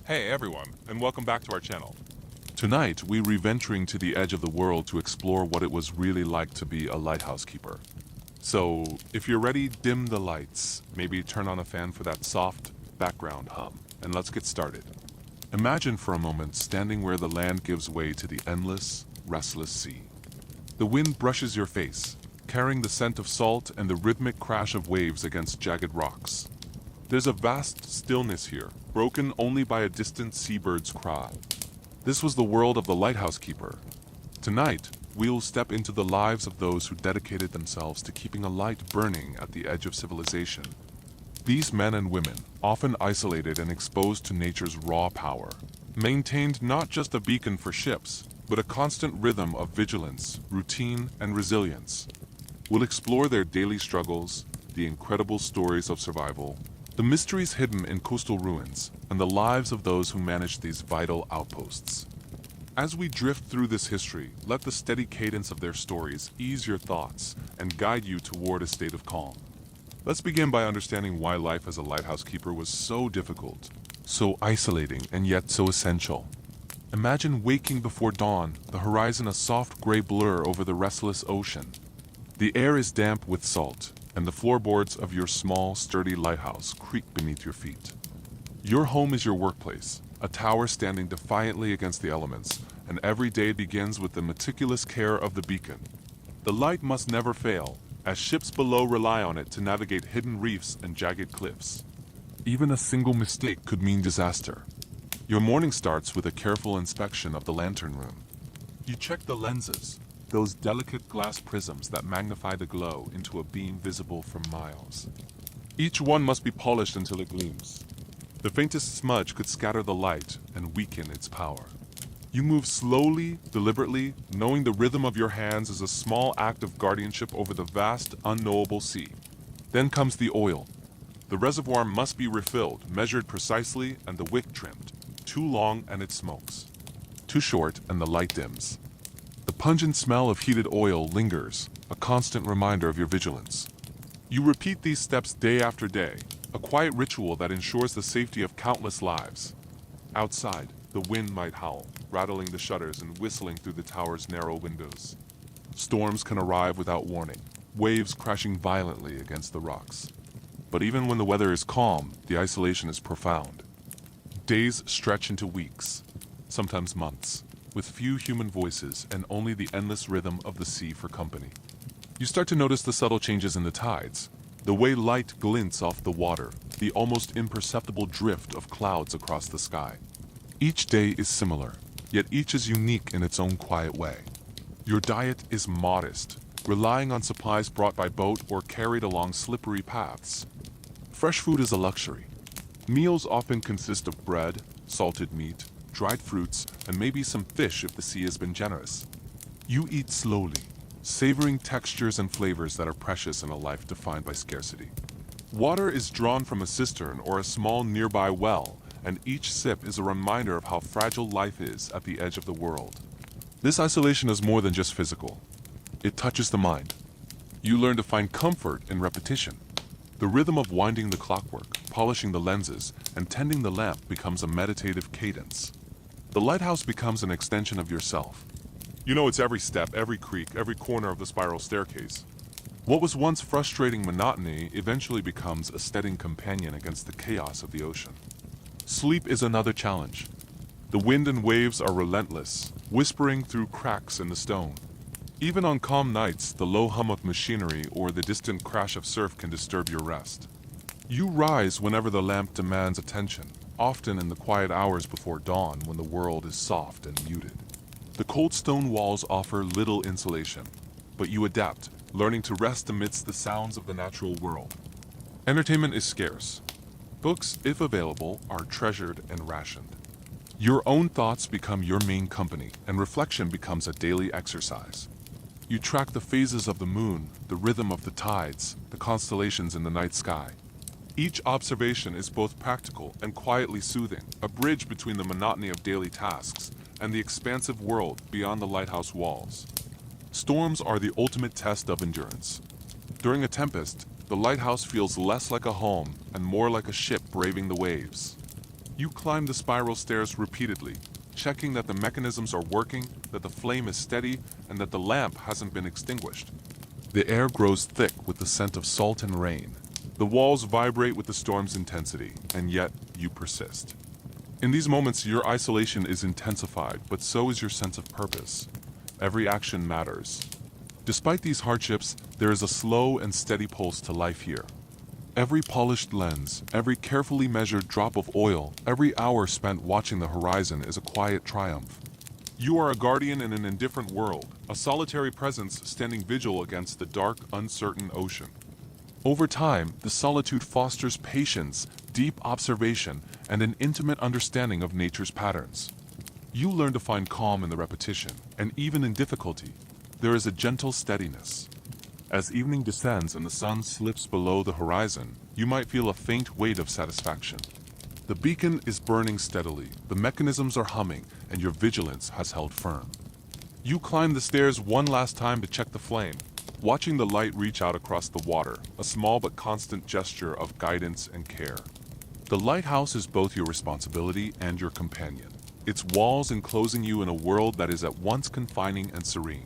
Hey everyone, and welcome back to our channel. Tonight, we're re-venturing to the edge of the world to explore what it was really like to be a lighthouse keeper. So, if you're ready, dim the lights, maybe turn on a fan for that soft background hum, and let's get started. Imagine for a moment standing where the land gives way to the endless, restless sea. The wind brushes your face, carrying the scent of salt and the rhythmic crash of waves against jagged rocks. There's a vast stillness here, broken only by a distant seabird's cry. This was the world of the lighthouse keeper. Tonight, we'll step into the lives of those who dedicated themselves to keeping a light burning at the edge of civilization. These men and women, often isolated and exposed to nature's raw power, maintained not just a beacon for ships, but a constant rhythm of vigilance, routine, and resilience. We'll explore their daily struggles, the incredible stories of survival, the mysteries hidden in coastal ruins, and the lives of those who manage these vital outposts. As we drift through this history, let the steady cadence of their stories ease your thoughts and guide you toward a state of calm. Let's begin by understanding why life as a lighthouse keeper was so difficult, so isolating, and yet so essential. Imagine waking before dawn, the horizon a soft gray blur over the restless ocean. The air is damp with salt, and the floorboards of your small, sturdy lighthouse creak beneath your feet. Your home is your workplace, a tower standing defiantly against the elements, and every day begins with the meticulous care of the beacon. The light must never fail, as ships below rely on it to navigate hidden reefs and jagged cliffs. Even a single mistake could mean disaster. Your morning starts with a careful inspection of the lantern room. You check the lenses, those delicate glass prisms that magnify the glow into a beam visible from miles. Each one must be polished until it gleams. The faintest smudge could scatter the light and weaken its power. You move slowly, deliberately, knowing the rhythm of your hands is a small act of guardianship over the vast, unknowable sea. Then comes the oil. The reservoir must be refilled, measured precisely, and the wick trimmed. Too long and it smokes. Too short and the light dims. The pungent smell of heated oil lingers, a constant reminder of your vigilance. You repeat these steps day after day, a quiet ritual that ensures the safety of countless lives. Outside, the wind might howl, rattling the shutters and whistling through the tower's narrow windows. Storms can arrive without warning, waves crashing violently against the rocks. But even when the weather is calm, the isolation is profound. Days stretch into weeks, sometimes months, with few human voices and only the endless rhythm of the sea for company. You start to notice the subtle changes in the tides, the way light glints off the water, the almost imperceptible drift of clouds across the sky. Each day is similar, yet each is unique in its own quiet way. Your diet is modest, relying on supplies brought by boat or carried along slippery paths. Fresh food is a luxury. Meals often consist of bread, salted meat, dried fruits, and maybe some fish if the sea has been generous. You eat slowly, savoring textures and flavors that are precious in a life defined by scarcity. Water is drawn from a cistern or a small nearby well, and each sip is a reminder of how fragile life is at the edge of the world. This isolation is more than just physical. It touches the mind. You learn to find comfort in repetition. The rhythm of winding the clockwork, polishing the lenses, and tending the lamp becomes a meditative cadence. The lighthouse becomes an extension of yourself. You know it's every step, every creak, every corner of the spiral staircase. What was once frustrating monotony eventually becomes a steadying companion against the chaos of the ocean. Sleep is another challenge. The wind and waves are relentless, whispering through cracks in the stone. Even on calm nights, the low hum of machinery or the distant crash of surf can disturb your rest. You rise whenever the lamp demands attention, often in the quiet hours before dawn when the world is soft and muted. The cold stone walls offer little insulation, but you adapt, learning to rest amidst the sounds of the natural world. Entertainment is scarce. Books, if available, are treasured and rationed. Your own thoughts become your main company, and reflection becomes a daily exercise. You track the phases of the moon, the rhythm of the tides, the constellations in the night sky. Each observation is both practical and quietly soothing, a bridge between the monotony of daily tasks and the expansive world beyond the lighthouse walls. Storms are the ultimate test of endurance. During a tempest, the lighthouse feels less like a home and more like a ship braving the waves. You climb the spiral stairs repeatedly, checking that the mechanisms are working, that the flame is steady, and that the lamp hasn't been extinguished. The air grows thick with the scent of salt and rain. The walls vibrate with the storm's intensity, and yet you persist. In these moments, your isolation is intensified, but so is your sense of purpose. Every action matters. Despite these hardships, there is a slow and steady pulse to life here. Every polished lens, every carefully measured drop of oil, every hour spent watching the horizon is a quiet triumph. You are a guardian in an indifferent world, a solitary presence standing vigil against the dark, uncertain ocean. Over time, the solitude fosters patience, deep observation, and an intimate understanding of nature's patterns. You learn to find calm in the repetition, and even in difficulty, there is a gentle steadiness. As evening descends and the sun slips below the horizon, you might feel a faint weight of satisfaction. The beacon is burning steadily, the mechanisms are humming, and your vigilance has held firm. You climb the stairs one last time to check the flame, watching the light reach out across the water, a small but constant gesture of guidance and care. The lighthouse is both your responsibility and your companion, its walls enclosing you in a world that is at once confining and serene.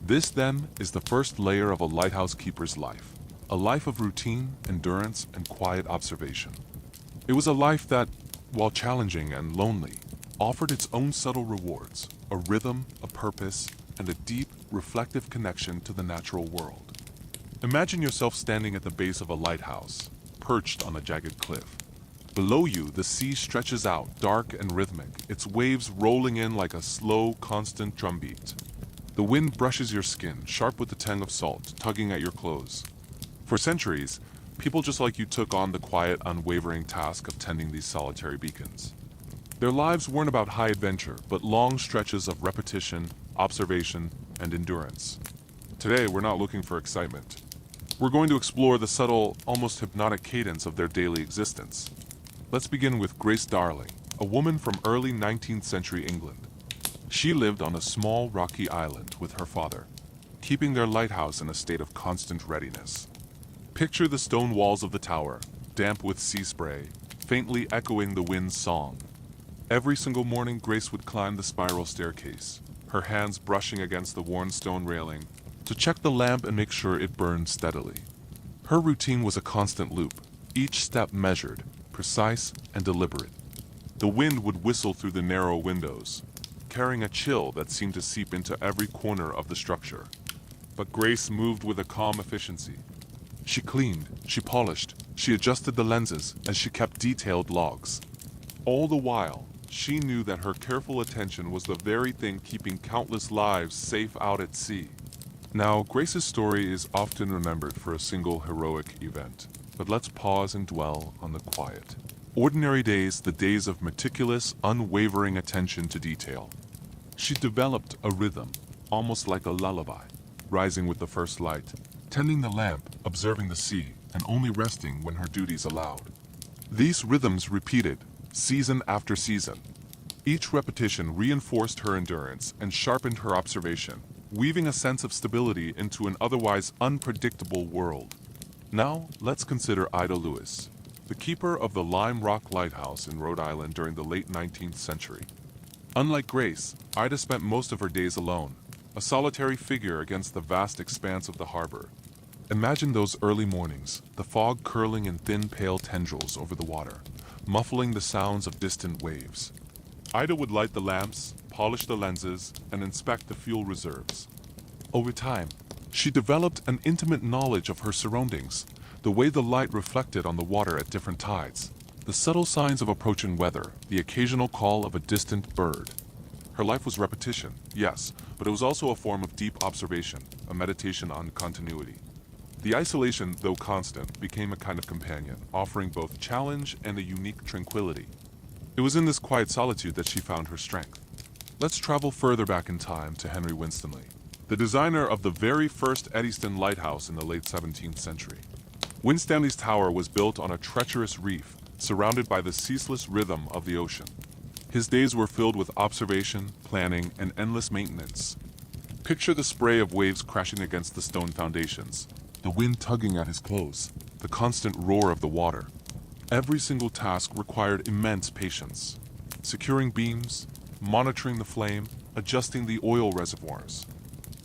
This, then, is the first layer of a lighthouse keeper's life, a life of routine, endurance, and quiet observation. It was a life that, while challenging and lonely, offered its own subtle rewards, a rhythm, a purpose, and a deep, reflective connection to the natural world. Imagine yourself standing at the base of a lighthouse, perched on a jagged cliff. Below you, the sea stretches out, dark and rhythmic, its waves rolling in like a slow, constant drumbeat. The wind brushes your skin, sharp with the tang of salt, tugging at your clothes. For centuries, people just like you took on the quiet, unwavering task of tending these solitary beacons. Their lives weren't about high adventure, but long stretches of repetition, observation, and endurance. Today, we're not looking for excitement. We're going to explore the subtle, almost hypnotic cadence of their daily existence. Let's begin with Grace Darling, a woman from early 19th century England. She lived on a small rocky island with her father, keeping their lighthouse in a state of constant readiness. Picture the stone walls of the tower, damp with sea spray, faintly echoing the wind's song. Every single morning, Grace would climb the spiral staircase, her hands brushing against the worn stone railing, to check the lamp and make sure it burned steadily. Her routine was a constant loop, each step measured, precise, and deliberate. The wind would whistle through the narrow windows, carrying a chill that seemed to seep into every corner of the structure. But Grace moved with a calm efficiency. She cleaned, she polished, she adjusted the lenses, and she kept detailed logs. All the while, she knew that her careful attention was the very thing keeping countless lives safe out at sea. Now, Grace's story is often remembered for a single heroic event, but let's pause and dwell on the quiet. Ordinary days, the days of meticulous, unwavering attention to detail. She developed a rhythm, almost like a lullaby, rising with the first light, tending the lamp, observing the sea, and only resting when her duties allowed. These rhythms repeated, season after season. Each repetition reinforced her endurance and sharpened her observation, weaving a sense of stability into an otherwise unpredictable world. Now, let's consider Ida Lewis, the keeper of the Lime Rock Lighthouse in Rhode Island during the late 19th century. Unlike Grace, Ida spent most of her days alone, a solitary figure against the vast expanse of the harbor. Imagine those early mornings, the fog curling in thin, pale tendrils over the water, muffling the sounds of distant waves. Ida would light the lamps, polish the lenses, and inspect the fuel reserves. Over time, she developed an intimate knowledge of her surroundings, the way the light reflected on the water at different tides, the subtle signs of approaching weather, the occasional call of a distant bird. Her life was repetition, yes, but it was also a form of deep observation, a meditation on continuity. The isolation, though constant, became a kind of companion, offering both challenge and a unique tranquility. It was in this quiet solitude that she found her strength. Let's travel further back in time to Henry Winstanley, the designer of the very first Eddystone lighthouse in the late 17th century. Winstanley's tower was built on a treacherous reef, surrounded by the ceaseless rhythm of the ocean. His days were filled with observation, planning, and endless maintenance. Picture the spray of waves crashing against the stone foundations, the wind tugging at his clothes, the constant roar of the water. Every single task required immense patience. Securing beams, monitoring the flame, adjusting the oil reservoirs.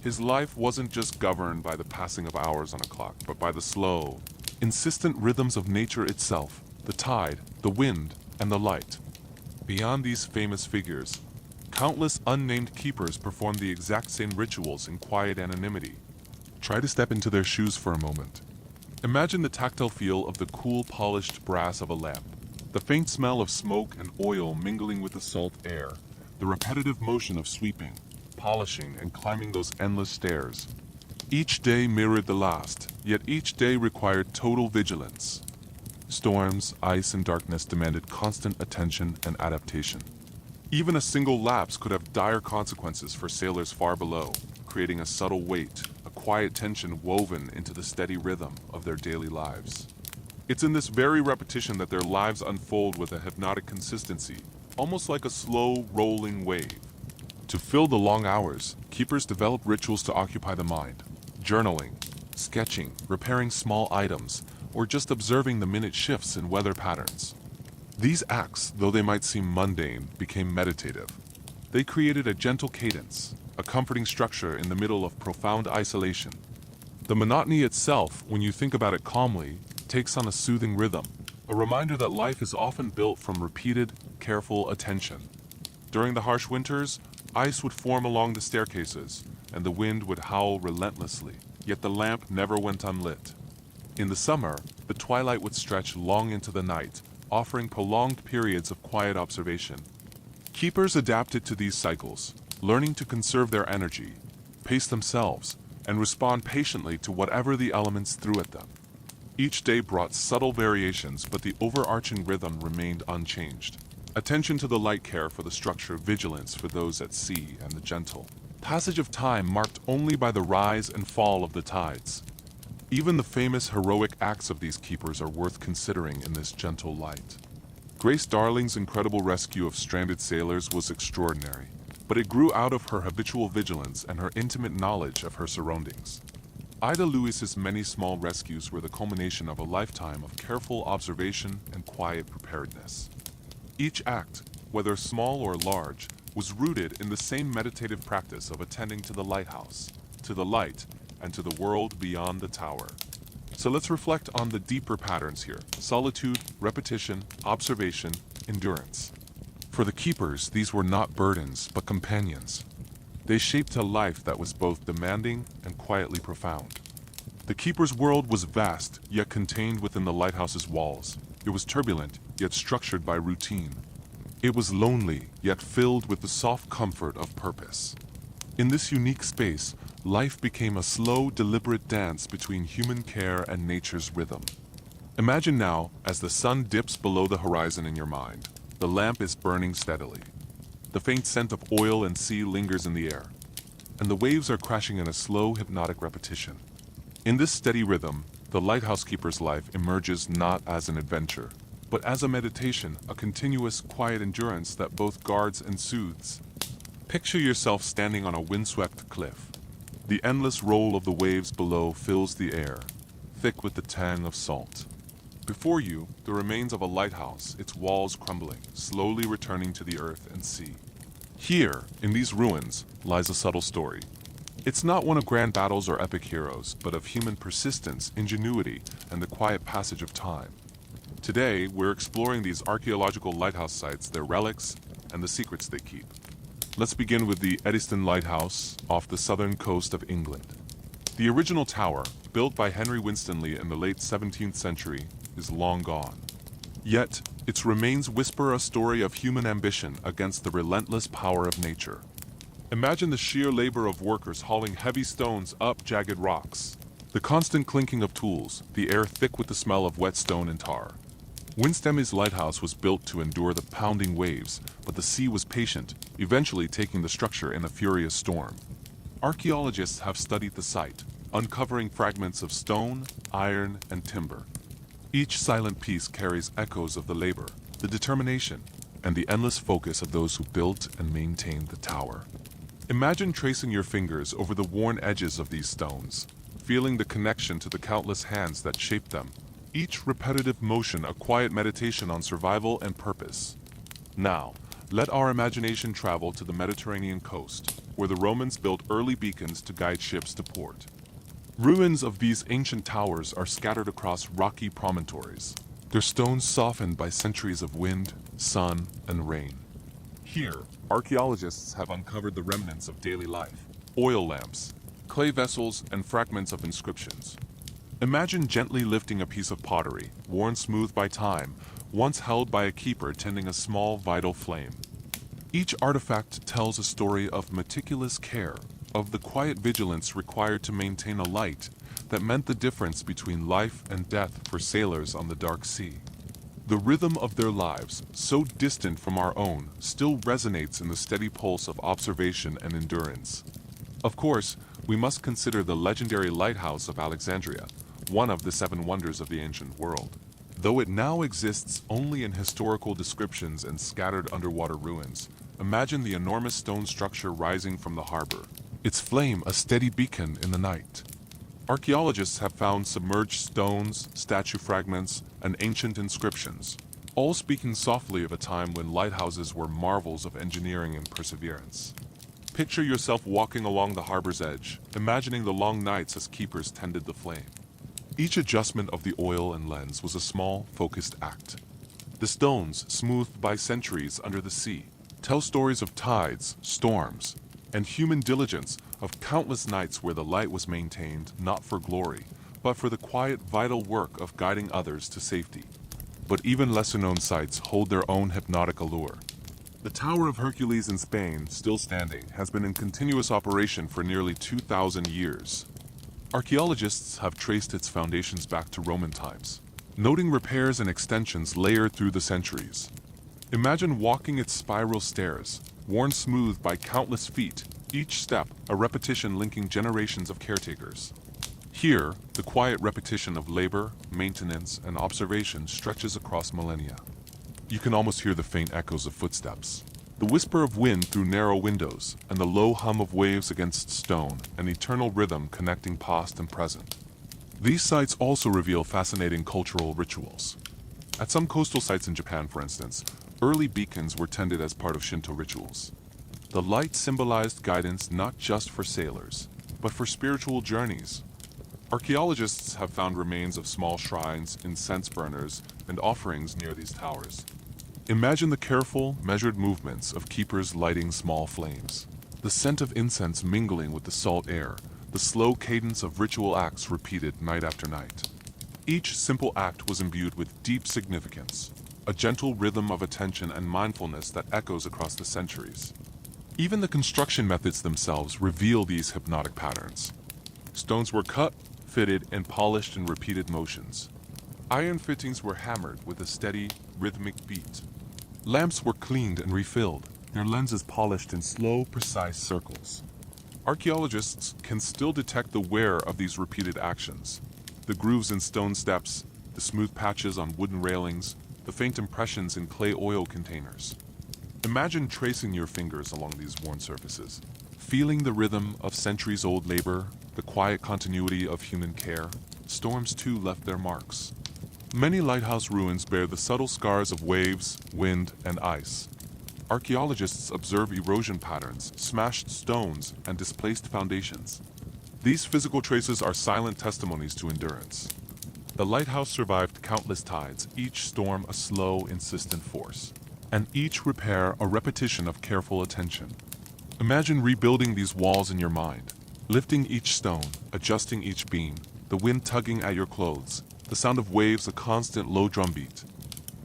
His life wasn't just governed by the passing of hours on a clock, but by the slow, insistent rhythms of nature itself, the tide, the wind, and the light. Beyond these famous figures, countless unnamed keepers performed the exact same rituals in quiet anonymity. Try to step into their shoes for a moment. Imagine the tactile feel of the cool, polished brass of a lamp, the faint smell of smoke and oil mingling with the salt air, the repetitive motion of sweeping, polishing, and climbing those endless stairs. Each day mirrored the last, yet each day required total vigilance. Storms, ice, and darkness demanded constant attention and adaptation. Even a single lapse could have dire consequences for sailors far below, creating a subtle weight, a quiet tension woven into the steady rhythm of their daily lives. It's in this very repetition that their lives unfold with a hypnotic consistency, almost like a slow, rolling wave. To fill the long hours, keepers develop rituals to occupy the mind. Journaling, sketching, repairing small items, or just observing the minute shifts in weather patterns. These acts, though they might seem mundane, became meditative. They created a gentle cadence, a comforting structure in the middle of profound isolation. The monotony itself, when you think about it calmly, takes on a soothing rhythm, a reminder that life is often built from repeated, careful attention. During the harsh winters, ice would form along the staircases, and the wind would howl relentlessly, yet the lamp never went unlit. In the summer, the twilight would stretch long into the night, offering prolonged periods of quiet observation. Keepers adapted to these cycles, learning to conserve their energy, pace themselves, and respond patiently to whatever the elements threw at them. Each day brought subtle variations, but the overarching rhythm remained unchanged. Attention to the light, care for the structure, vigilance for those at sea, and the gentle passage of time marked only by the rise and fall of the tides. Even the famous heroic acts of these keepers are worth considering in this gentle light. Grace Darling's incredible rescue of stranded sailors was extraordinary, but it grew out of her habitual vigilance and her intimate knowledge of her surroundings. Ida Lewis's many small rescues were the culmination of a lifetime of careful observation and quiet preparedness. Each act, whether small or large, was rooted in the same meditative practice of attending to the lighthouse, to the light, and to the world beyond the tower. So let's reflect on the deeper patterns here: solitude, repetition, observation, endurance. For the keepers, these were not burdens, but companions. They shaped a life that was both demanding and quietly profound. The keeper's world was vast, yet contained within the lighthouse's walls. It was turbulent, yet structured by routine. It was lonely, yet filled with the soft comfort of purpose. In this unique space, life became a slow, deliberate dance between human care and nature's rhythm. Imagine now, as the sun dips below the horizon in your mind, the lamp is burning steadily. The faint scent of oil and sea lingers in the air, and the waves are crashing in a slow, hypnotic repetition. In this steady rhythm, the lighthouse keeper's life emerges not as an adventure, but as a meditation, a continuous, quiet endurance that both guards and soothes. Picture yourself standing on a windswept cliff. The endless roll of the waves below fills the air, thick with the tang of salt. Before you, the remains of a lighthouse, its walls crumbling, slowly returning to the earth and sea. Here, in these ruins, lies a subtle story. It's not one of grand battles or epic heroes, but of human persistence, ingenuity, and the quiet passage of time. Today, we're exploring these archaeological lighthouse sites, their relics, and the secrets they keep. Let's begin with the Eddystone Lighthouse off the southern coast of England. The original tower, built by Henry Winstanley in the late 17th century, is long gone. Yet, its remains whisper a story of human ambition against the relentless power of nature. Imagine the sheer labor of workers hauling heavy stones up jagged rocks, the constant clinking of tools, the air thick with the smell of wet stone and tar. Winstanley's lighthouse was built to endure the pounding waves, but the sea was patient, eventually taking the structure in a furious storm. Archaeologists have studied the site, uncovering fragments of stone, iron, and timber. Each silent piece carries echoes of the labor, the determination, and the endless focus of those who built and maintained the tower. Imagine tracing your fingers over the worn edges of these stones, feeling the connection to the countless hands that shaped them, each repetitive motion a quiet meditation on survival and purpose. Now, let our imagination travel to the Mediterranean coast, where the Romans built early beacons to guide ships to port. Ruins of these ancient towers are scattered across rocky promontories, their stones softened by centuries of wind, sun, and rain. Here, archaeologists have uncovered the remnants of daily life, oil lamps, clay vessels, and fragments of inscriptions. Imagine gently lifting a piece of pottery, worn smooth by time, once held by a keeper tending a small vital flame. Each artifact tells a story of meticulous care, of the quiet vigilance required to maintain a light that meant the difference between life and death for sailors on the dark sea. The rhythm of their lives, so distant from our own, still resonates in the steady pulse of observation and endurance. Of course, we must consider the legendary Lighthouse of Alexandria, one of the 7 wonders of the ancient world. Though it now exists only in historical descriptions and scattered underwater ruins, imagine the enormous stone structure rising from the harbor, its flame a steady beacon in the night. Archaeologists have found submerged stones, statue fragments, and ancient inscriptions, all speaking softly of a time when lighthouses were marvels of engineering and perseverance. Picture yourself walking along the harbor's edge, imagining the long nights as keepers tended the flame. Each adjustment of the oil and lens was a small, focused act. The stones, smoothed by centuries under the sea, tell stories of tides, storms, and human diligence, of countless nights where the light was maintained not for glory, but for the quiet, vital work of guiding others to safety. But even lesser-known sites hold their own hypnotic allure. The Tower of Hercules in Spain, still standing, has been in continuous operation for nearly 2,000 years. Archaeologists have traced its foundations back to Roman times, noting repairs and extensions layered through the centuries. Imagine walking its spiral stairs, worn smooth by countless feet, each step a repetition linking generations of caretakers. Here, the quiet repetition of labor, maintenance, and observation stretches across millennia. You can almost hear the faint echoes of footsteps, the whisper of wind through narrow windows, and the low hum of waves against stone, an eternal rhythm connecting past and present. These sites also reveal fascinating cultural rituals. At some coastal sites in Japan, for instance, early beacons were tended as part of Shinto rituals. The light symbolized guidance not just for sailors, but for spiritual journeys. Archaeologists have found remains of small shrines, incense burners, and offerings near these towers. Imagine the careful, measured movements of keepers lighting small flames, the scent of incense mingling with the salt air, the slow cadence of ritual acts repeated night after night. Each simple act was imbued with deep significance, a gentle rhythm of attention and mindfulness that echoes across the centuries. Even the construction methods themselves reveal these hypnotic patterns. Stones were cut, fitted, and polished in repeated motions. Iron fittings were hammered with a steady, rhythmic beat. Lamps were cleaned and refilled, their lenses polished in slow, precise circles. Archaeologists can still detect the wear of these repeated actions. The grooves in stone steps, the smooth patches on wooden railings, the faint impressions in clay oil containers. Imagine tracing your fingers along these worn surfaces, feeling the rhythm of centuries-old labor, the quiet continuity of human care. Storms too left their marks. Many lighthouse ruins bear the subtle scars of waves, wind, and ice. Archaeologists observe erosion patterns, smashed stones, and displaced foundations. These physical traces are silent testimonies to endurance. The lighthouse survived countless tides, each storm a slow, insistent force, and each repair a repetition of careful attention. Imagine rebuilding these walls in your mind, lifting each stone, adjusting each beam, the wind tugging at your clothes, the sound of waves a constant low drumbeat.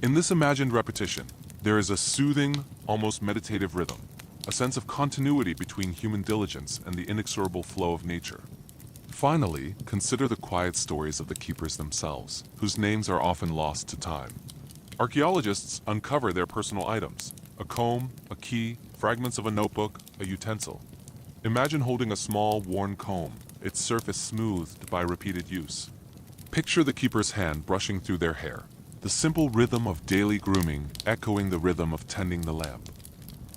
In this imagined repetition, there is a soothing, almost meditative rhythm, a sense of continuity between human diligence and the inexorable flow of nature. Finally, consider the quiet stories of the keepers themselves, whose names are often lost to time. Archaeologists uncover their personal items, a comb, a key, fragments of a notebook, a utensil. Imagine holding a small, worn comb, its surface smoothed by repeated use. Picture the keeper's hand brushing through their hair, the simple rhythm of daily grooming echoing the rhythm of tending the lamp.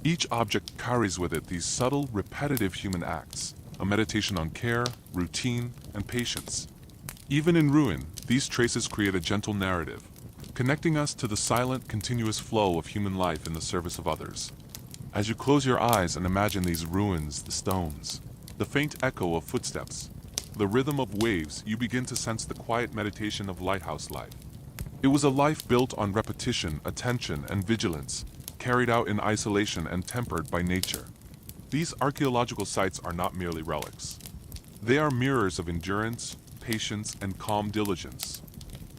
Each object carries with it these subtle, repetitive human acts, a meditation on care, routine, and patience. Even in ruin, These traces create a gentle narrative, connecting us to the silent, continuous flow of human life in the service of others. As you close your eyes and imagine these ruins, the stones, the faint echo of footsteps, the rhythm of waves, you begin to sense the quiet meditation of lighthouse life. It was a life built on repetition, attention, and vigilance, carried out in isolation and tempered by nature. These archaeological sites are not merely relics. They are mirrors of endurance, patience, and calm diligence.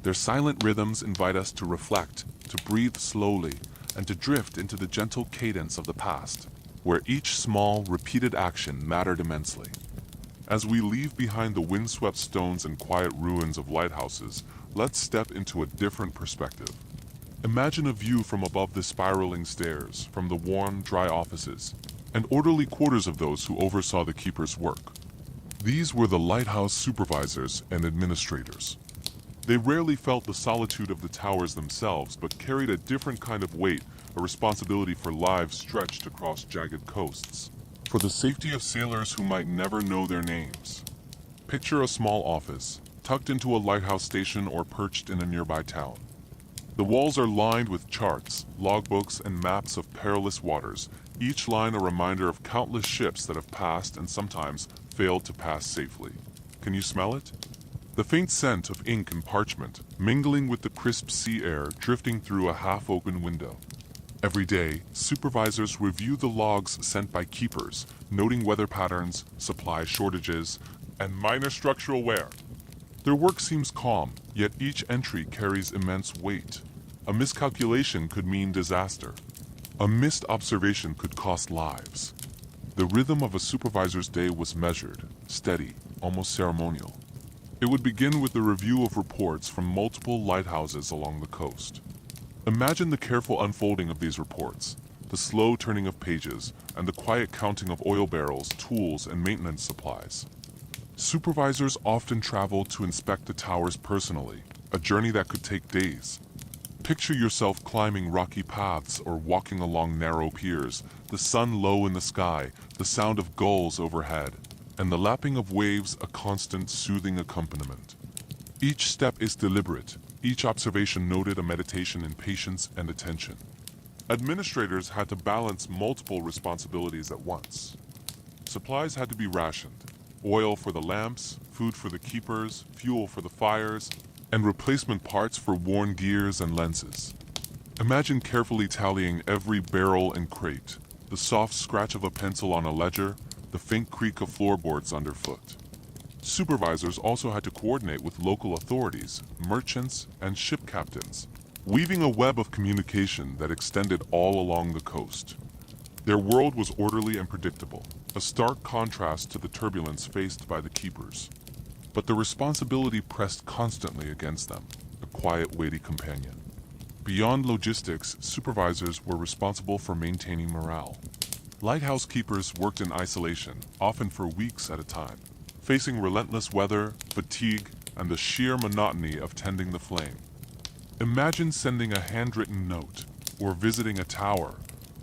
Their silent rhythms invite us to reflect, to breathe slowly, and to drift into the gentle cadence of the past, where each small, repeated action mattered immensely. As we leave behind the windswept stones and quiet ruins of lighthouses, let's step into a different perspective. Imagine a view from above the spiraling stairs, from the warm, dry offices, and orderly quarters of those who oversaw the keeper's work. These were the lighthouse supervisors and administrators. They rarely felt the solitude of the towers themselves, but carried a different kind of weight, a responsibility for lives stretched across jagged coasts, for the safety of sailors who might never know their names. Picture a small office, tucked into a lighthouse station or perched in a nearby town. The walls are lined with charts, logbooks, and maps of perilous waters, each line a reminder of countless ships that have passed and sometimes failed to pass safely. Can you smell it? The faint scent of ink and parchment, mingling with the crisp sea air drifting through a half-open window. Every day, supervisors review the logs sent by keepers, noting weather patterns, supply shortages, and minor structural wear. Their work seems calm, yet each entry carries immense weight. A miscalculation could mean disaster. A missed observation could cost lives. The rhythm of a supervisor's day was measured, steady, almost ceremonial. It would begin with the review of reports from multiple lighthouses along the coast. Imagine the careful unfolding of these reports, the slow turning of pages, and the quiet counting of oil barrels, tools, and maintenance supplies. Supervisors often traveled to inspect the towers personally, a journey that could take days. Picture yourself climbing rocky paths or walking along narrow piers, the sun low in the sky, the sound of gulls overhead, and the lapping of waves a constant soothing accompaniment. Each step is deliberate, each observation noted a meditation in patience and attention. Administrators had to balance multiple responsibilities at once. Supplies had to be rationed. Oil for the lamps, food for the keepers, fuel for the fires, and replacement parts for worn gears and lenses. Imagine carefully tallying every barrel and crate, the soft scratch of a pencil on a ledger, the faint creak of floorboards underfoot. Supervisors also had to coordinate with local authorities, merchants, and ship captains, weaving a web of communication that extended all along the coast. Their world was orderly and predictable, a stark contrast to the turbulence faced by the keepers. But the responsibility pressed constantly against them, a quiet, weighty companion. Beyond logistics, supervisors were responsible for maintaining morale. Lighthouse keepers worked in isolation, often for weeks at a time, facing relentless weather, fatigue, and the sheer monotony of tending the flame. Imagine sending a handwritten note, or visiting a tower,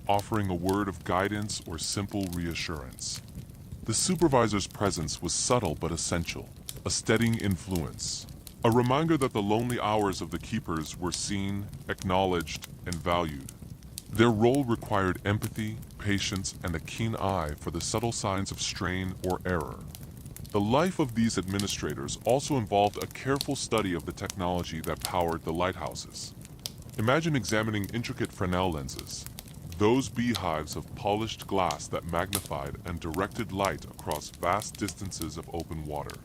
offering a word of guidance or simple reassurance. The supervisor's presence was subtle but essential, a steadying influence, a reminder that the lonely hours of the keepers were seen, acknowledged, and valued. Their role required empathy, patience, and a keen eye for the subtle signs of strain or error. The life of these administrators also involved a careful study of the technology that powered the lighthouses. Imagine examining intricate Fresnel lenses, those beehives of polished glass that magnified and directed light across vast distances of open water.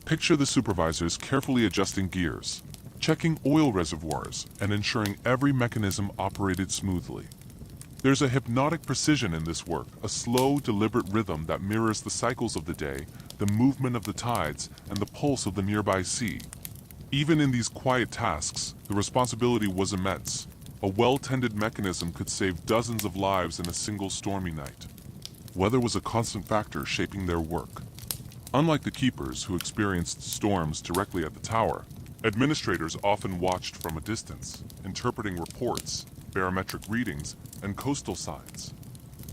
Picture the supervisors carefully adjusting gears, checking oil reservoirs, and ensuring every mechanism operated smoothly. There's a hypnotic precision in this work, a slow, deliberate rhythm that mirrors the cycles of the day, the movement of the tides, and the pulse of the nearby sea. Even in these quiet tasks, the responsibility was immense. A well-tended mechanism could save dozens of lives in a single stormy night. Weather was a constant factor shaping their work. Unlike the keepers, who experienced storms directly at the tower, administrators often watched from a distance, interpreting reports, barometric readings, and coastal signs.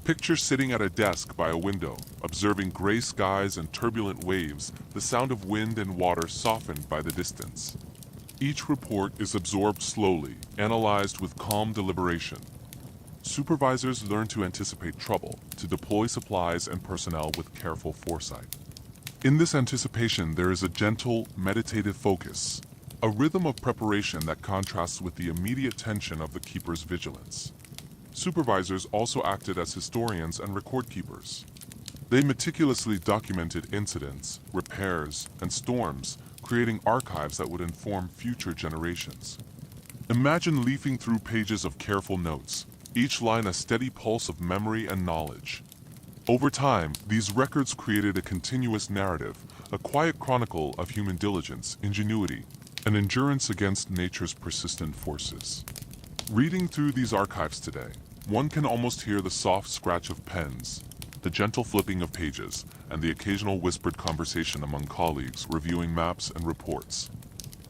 Picture sitting at a desk by a window, observing gray skies and turbulent waves, the sound of wind and water softened by the distance. Each report is absorbed slowly, analyzed with calm deliberation. Supervisors learn to anticipate trouble, to deploy supplies and personnel with careful foresight. In this anticipation, there is a gentle, meditative focus, a rhythm of preparation that contrasts with the immediate tension of the keeper's vigilance. Supervisors also acted as historians and record keepers. They meticulously documented incidents, repairs, and storms, creating archives that would inform future generations. Imagine leafing through pages of careful notes, each line a steady pulse of memory and knowledge. Over time, these records created a continuous narrative, a quiet chronicle of human diligence, ingenuity, and endurance against nature's persistent forces. Reading through these archives today, one can almost hear the soft scratch of pens, the gentle flipping of pages, and the occasional whispered conversation among colleagues reviewing maps and reports.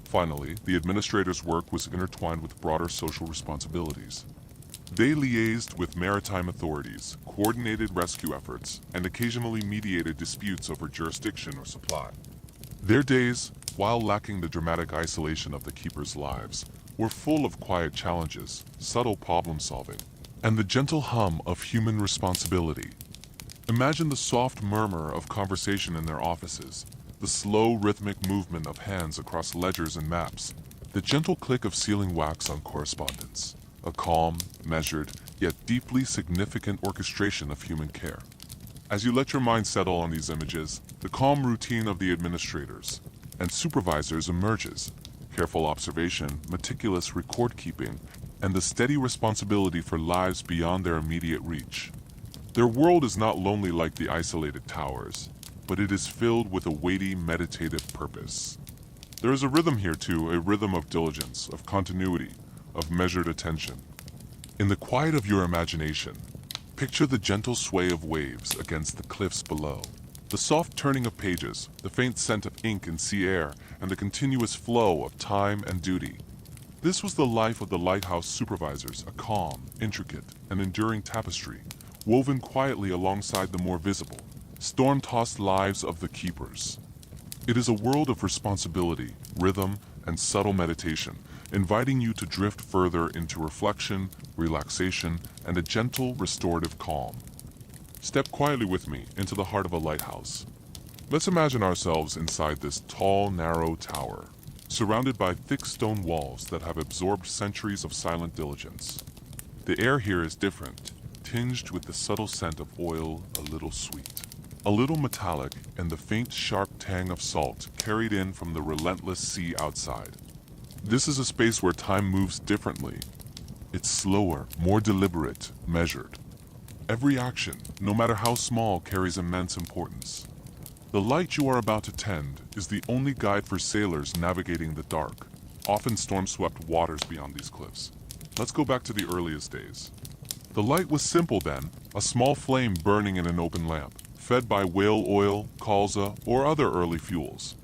Finally, the administrator's work was intertwined with broader social responsibilities. They liaised with maritime authorities, coordinated rescue efforts, and occasionally mediated disputes over jurisdiction or supply. Their days, while lacking the dramatic isolation of the keepers' lives, were full of quiet challenges, subtle problem-solving, and the gentle hum of human responsibility. Imagine the soft murmur of conversation in their offices, the slow rhythmic movement of hands across ledgers and maps, the gentle click of sealing wax on correspondence, a calm, measured, yet deeply significant orchestration of human care. As you let your mind settle on these images, the calm routine of the administrators and supervisors emerges. Careful observation, meticulous record-keeping, and the steady responsibility for lives beyond their immediate reach. Their world is not lonely like the isolated towers, but it is filled with a weighty, meditative purpose. There is a rhythm here too, a rhythm of diligence, of continuity, of measured attention. In the quiet of your imagination, picture the gentle sway of waves against the cliffs below, the soft turning of pages, the faint scent of ink in sea air, and the continuous flow of time and duty. This was the life of the lighthouse supervisors, a calm, intricate, and enduring tapestry, woven quietly alongside the more visible, storm-tossed lives of the keepers. It is a world of responsibility, rhythm, and subtle meditation, inviting you to drift further into reflection, relaxation, and a gentle, restorative calm. Step quietly with me into the heart of a lighthouse. Let's imagine ourselves inside this tall, narrow tower, surrounded by thick stone walls that have absorbed centuries of silent diligence. The air here is different, tinged with the subtle scent of oil, a little sweet, a little metallic, and the faint, sharp tang of salt carried in from the relentless sea outside. This is a space where time moves differently. It's slower, more deliberate, measured. Every action, no matter how small, carries immense importance. The light you are about to tend is the only guide for sailors navigating the dark, often storm-swept waters beyond these cliffs. Let's go back to the earliest days. The light was simple then, a small flame burning in an open lamp, fed by whale oil, colza, or other early fuels.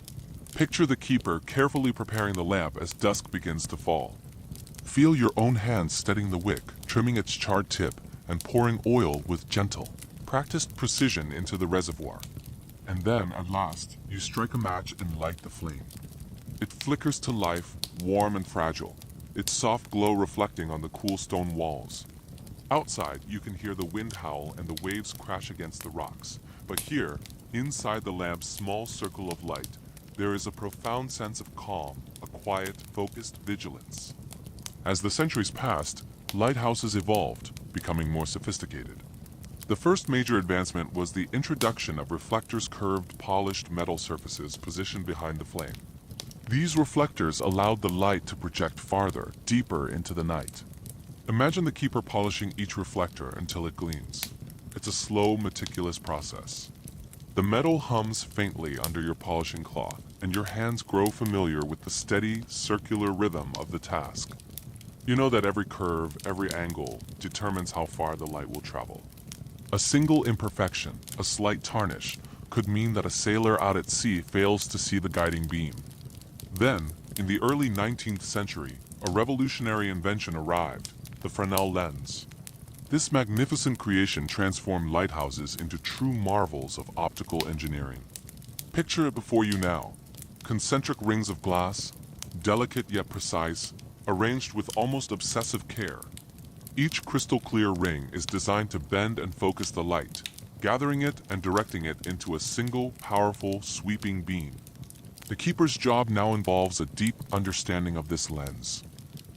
Picture the keeper carefully preparing the lamp as dusk begins to fall. Feel your own hands steadying the wick, trimming its charred tip, and pouring oil with gentle, practiced precision into the reservoir. And then, at last, you strike a match and light the flame. It flickers to life, warm and fragile, its soft glow reflecting on the cool stone walls. Outside, you can hear the wind howl and the waves crash against the rocks. But here, inside the lamp's small circle of light, there is a profound sense of calm, a quiet, focused vigilance. As the centuries passed, lighthouses evolved, becoming more sophisticated. The first major advancement was the introduction of reflectors, curved, polished metal surfaces positioned behind the flame. These reflectors allowed the light to project farther, deeper into the night. Imagine the keeper polishing each reflector until it gleams. It's a slow, meticulous process. The metal hums faintly under your polishing cloth, and your hands grow familiar with the steady, circular rhythm of the task. You know that every curve, every angle, determines how far the light will travel. A single imperfection, a slight tarnish, could mean that a sailor out at sea fails to see the guiding beam. Then, in the early 19th century, a revolutionary invention arrived, the Fresnel lens. This magnificent creation transformed lighthouses into true marvels of optical engineering. Picture it before you now. Concentric rings of glass, delicate yet precise, arranged with almost obsessive care. Each crystal-clear ring is designed to bend and focus the light, gathering it and directing it into a single, powerful, sweeping beam. The keeper's job now involves a deep understanding of this lens.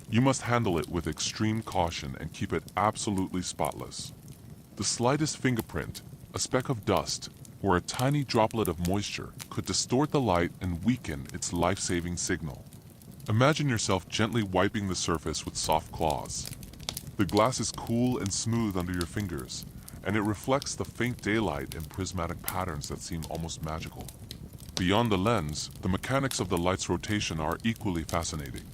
You must handle it with extreme caution and keep it absolutely spotless. The slightest fingerprint, a speck of dust, or a tiny droplet of moisture could distort the light and weaken its life-saving signal. Imagine yourself gently wiping the surface with soft claws. The glass is cool and smooth under your fingers, and it reflects the faint daylight in prismatic patterns that seem almost magical. Beyond the lens, the mechanics of the light's rotation are equally fascinating.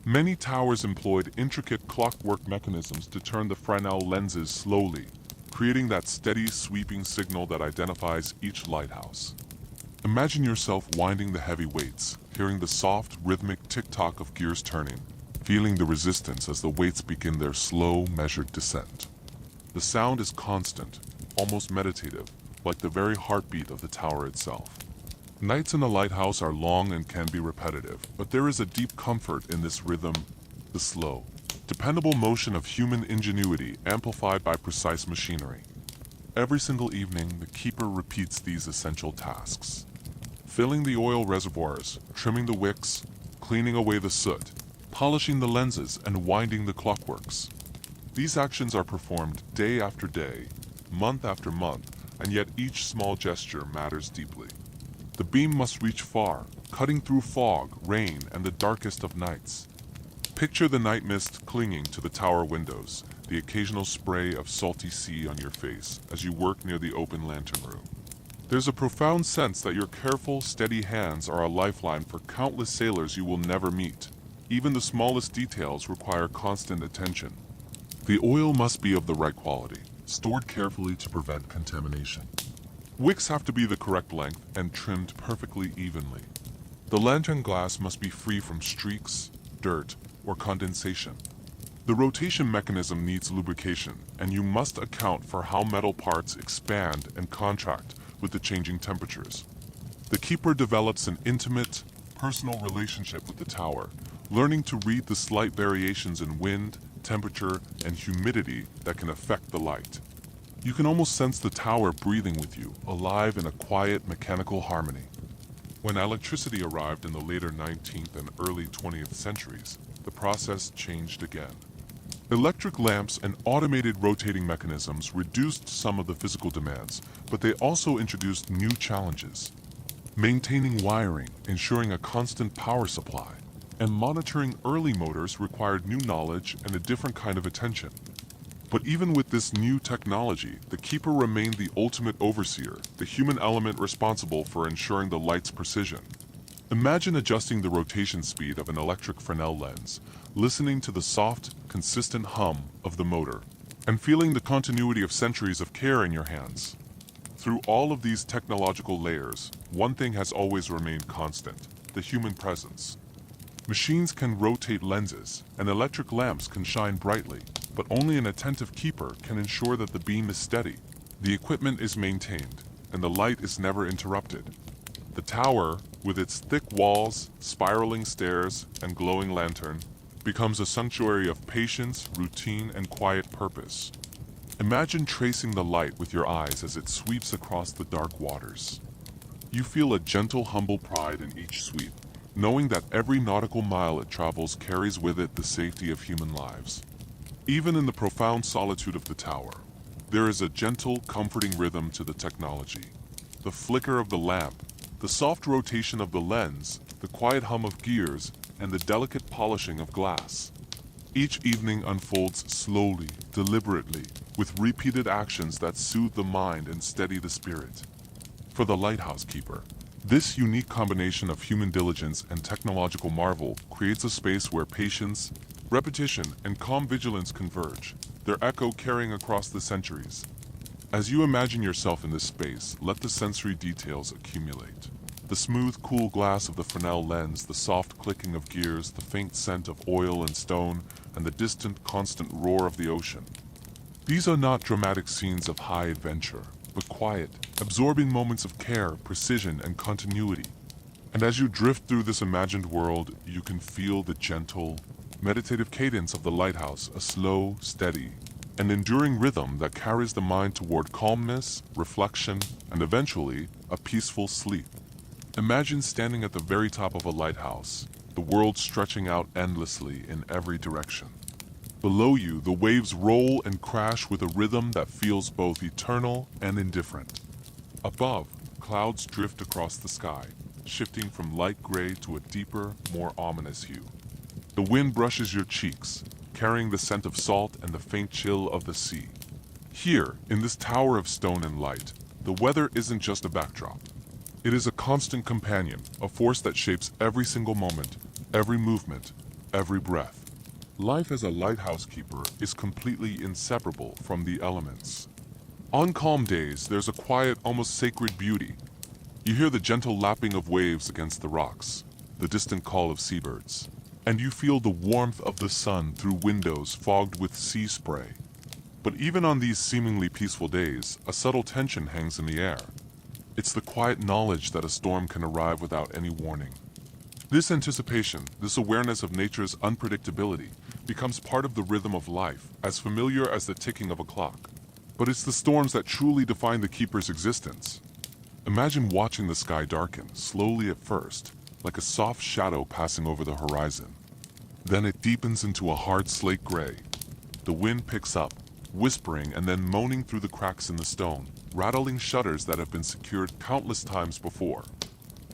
Many towers employed intricate clockwork mechanisms to turn the Fresnel lenses slowly, creating that steady, sweeping signal that identifies each lighthouse. Imagine yourself winding the heavy weights, hearing the soft, rhythmic tick-tock of gears turning, feeling the resistance as the weights begin their slow, measured descent. The sound is constant, almost meditative, like the very heartbeat of the tower itself. Nights in a lighthouse are long and can be repetitive, but there is a deep comfort in this rhythm, the slow, dependable motion of human ingenuity amplified by precise machinery. Every single evening, the keeper repeats these essential tasks. Filling the oil reservoirs, trimming the wicks, cleaning away the soot, polishing the lenses, and winding the clockworks. These actions are performed day after day, month after month, and yet each small gesture matters deeply. The beam must reach far, cutting through fog, rain, and the darkest of nights. Picture the night mist clinging to the tower windows, the occasional spray of salty sea on your face as you work near the open lantern room. There's a profound sense that your careful, steady hands are a lifeline for countless sailors you will never meet. Even the smallest details require constant attention. The oil must be of the right quality, stored carefully to prevent contamination. Wicks have to be the correct length and trimmed perfectly evenly. The lantern glass must be free from streaks, dirt, or condensation. The rotation mechanism needs lubrication, and you must account for how metal parts expand and contract with the changing temperatures. The keeper develops an intimate, personal relationship with the tower, learning to read the slight variations in wind, temperature, and humidity that can affect the light. You can almost sense the tower breathing with you, alive in a quiet, mechanical harmony. When electricity arrived in the later 19th and early 20th centuries, the process changed again. Electric lamps and automated rotating mechanisms reduced some of the physical demands, but they also introduced new challenges. Maintaining wiring, ensuring a constant power supply, and monitoring early motors required new knowledge and a different kind of attention. But even with this new technology, the keeper remained the ultimate overseer, the human element responsible for ensuring the light's precision. Imagine adjusting the rotation speed of an electric Fresnel lens, listening to the soft, consistent hum of the motor, and feeling the continuity of centuries of care in your hands. Through all of these technological layers, one thing has always remained constant: the human presence. Machines can rotate lenses, and electric lamps can shine brightly, but only an attentive keeper can ensure that the beam is steady, the equipment is maintained, and the light is never interrupted. The tower, with its thick walls, spiraling stairs, and glowing lantern, becomes a sanctuary of patience, routine, and quiet purpose. Imagine tracing the light with your eyes as it sweeps across the dark waters. You feel a gentle, humble pride in each sweep, knowing that every nautical mile it travels carries with it the safety of human lives. Even in the profound solitude of the tower, there is a gentle, comforting rhythm to the technology. The flicker of the lamp, the soft rotation of the lens, the quiet hum of gears, and the delicate polishing of glass. Each evening unfolds slowly, deliberately, with repeated actions that soothe the mind and steady the spirit. For the lighthouse keeper, this unique combination of human diligence and technological marvel creates a space where patience, repetition, and calm vigilance converge, their echo carrying across the centuries. As you imagine yourself in this space, let the sensory details accumulate. The smooth, cool glass of the Fresnel lens, the soft clicking of gears, the faint scent of oil and stone, and the distant, constant roar of the ocean. These are not dramatic scenes of high adventure, but quiet, absorbing moments of care, precision, and continuity. And as you drift through this imagined world, you can feel the gentle, meditative cadence of the lighthouse, a slow, steady, and enduring rhythm that carries the mind toward calmness, reflection, and eventually, a peaceful sleep. Imagine standing at the very top of a lighthouse, the world stretching out endlessly in every direction. Below you, the waves roll and crash with a rhythm that feels both eternal and indifferent. Above, clouds drift across the sky, shifting from light gray to a deeper, more ominous hue. The wind brushes your cheeks, carrying the scent of salt and the faint chill of the sea. Here, in this tower of stone and light, the weather isn't just a backdrop. It is a constant companion, a force that shapes every single moment, every movement, every breath. Life as a lighthouse keeper is completely inseparable from the elements. On calm days, there's a quiet, almost sacred beauty. You hear the gentle lapping of waves against the rocks, the distant call of seabirds, and you feel the warmth of the sun through windows fogged with sea spray. But even on these seemingly peaceful days, a subtle tension hangs in the air. It's the quiet knowledge that a storm can arrive without any warning. This anticipation, this awareness of nature's unpredictability, becomes part of the rhythm of life, as familiar as the ticking of a clock. But it's the storms that truly define the keeper's existence. Imagine watching the sky darken, slowly at first, like a soft shadow passing over the horizon. Then it deepens into a hard slate gray. The wind picks up, whispering and then moaning through the cracks in the stone, rattling shutters that have been secured countless times before.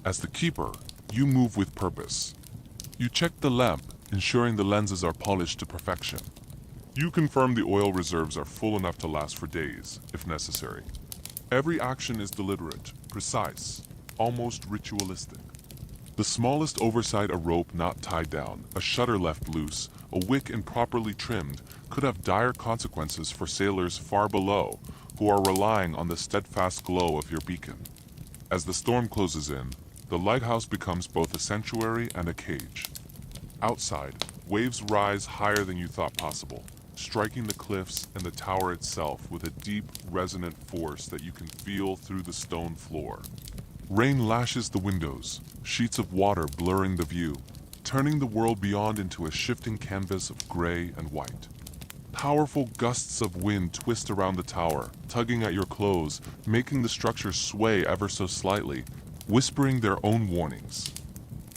As the keeper, you move with purpose. You check the lamp, ensuring the lenses are polished to perfection. You confirm the oil reserves are full enough to last for days, if necessary. Every action is deliberate, precise, almost ritualistic. The smallest oversight, a rope not tied down, a shutter left loose, a wick improperly trimmed, could have dire consequences for sailors far below who are relying on the steadfast glow of your beacon. As the storm closes in, the lighthouse becomes both a sanctuary and a cage. Outside, waves rise higher than you thought possible, striking the cliffs and the tower itself with a deep, resonant force that you can feel through the stone floor. Rain lashes the windows, sheets of water blurring the view, turning the world beyond into a shifting canvas of gray and white. Powerful gusts of wind twist around the tower, tugging at your clothes, making the structure sway ever so slightly, whispering their own warnings.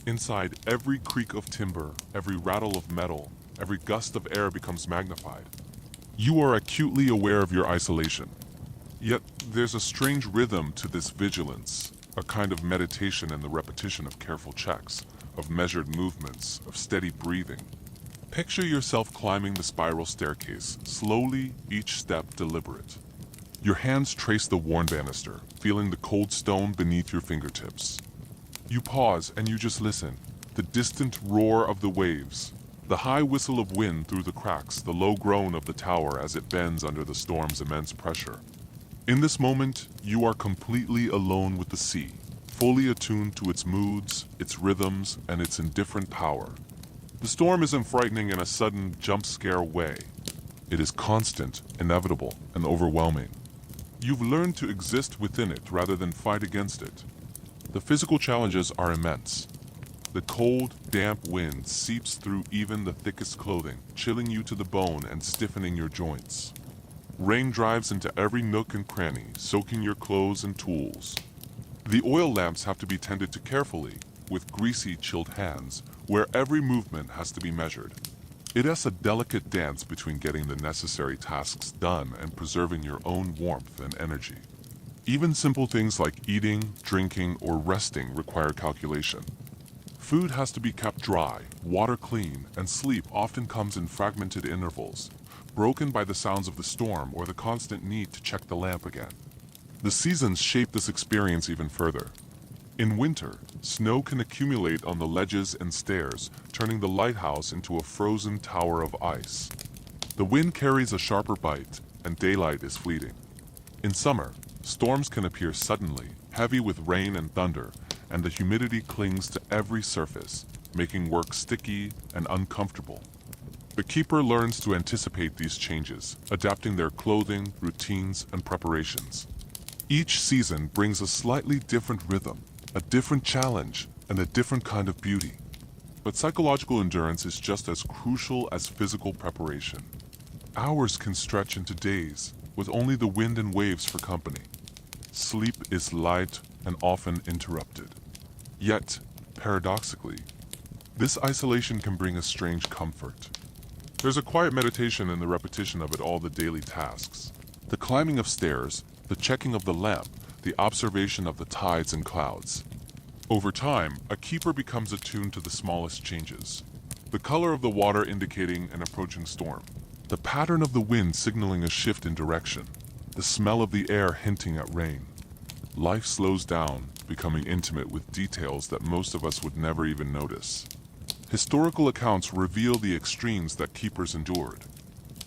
Inside, every creak of timber, every rattle of metal, every gust of air becomes magnified. You are acutely aware of your isolation. Yet there's a strange rhythm to this vigilance, a kind of meditation in the repetition of careful checks, of measured movements, of steady breathing. Picture yourself climbing the spiral staircase, slowly, each step deliberate. Your hands trace the worn banister, feeling the cold stone beneath your fingertips. You pause and you just listen, the distant roar of the waves, the high whistle of wind through the cracks, the low groan of the tower as it bends under the storm's immense pressure. In this moment, you are completely alone with the sea, fully attuned to its moods, its rhythms, and its indifferent power. The storm isn't frightening in a sudden jump-scare way. It is constant, inevitable, and overwhelming. You've learned to exist within it rather than fight against it. The physical challenges are immense. The cold, damp wind seeps through even the thickest clothing, chilling you to the bone and stiffening your joints. Rain drives into every nook and cranny, soaking your clothes and tools. The oil lamps have to be tended to carefully, with greasy, chilled hands, where every movement has to be measured. It is a delicate dance between getting the necessary tasks done and preserving your own warmth and energy. Even simple things like eating, drinking, or resting require calculation. Food has to be kept dry, water clean, and sleep often comes in fragmented intervals, broken by the sounds of the storm or the constant need to check the lamp again. The seasons shape this experience even further. In winter, snow can accumulate on the ledges and stairs, turning the lighthouse into a frozen tower of ice. The wind carries a sharper bite, and daylight is fleeting. In summer, storms can appear suddenly, heavy with rain and thunder, and the humidity clings to every surface, making work sticky and uncomfortable. The keeper learns to anticipate these changes, adapting their clothing, routines, and preparations. Each season brings a slightly different rhythm, a different challenge, and a different kind of beauty. But psychological endurance is just as crucial as physical preparation. Hours can stretch into days, with only the wind and waves for company. Sleep is light and often interrupted. Yet, paradoxically, this isolation can bring a strange comfort. There's a quiet meditation in the repetition of all the daily tasks. The climbing of stairs, the checking of the lamp, the observation of the tides and clouds. Over time, a keeper becomes attuned to the smallest changes. The color of the water indicating an approaching storm. The pattern of the wind signaling a shift in direction. The smell of the air hinting at rain. Life slows down, becoming intimate with details that most of us would never even notice. Historical accounts reveal the extremes that keepers endured.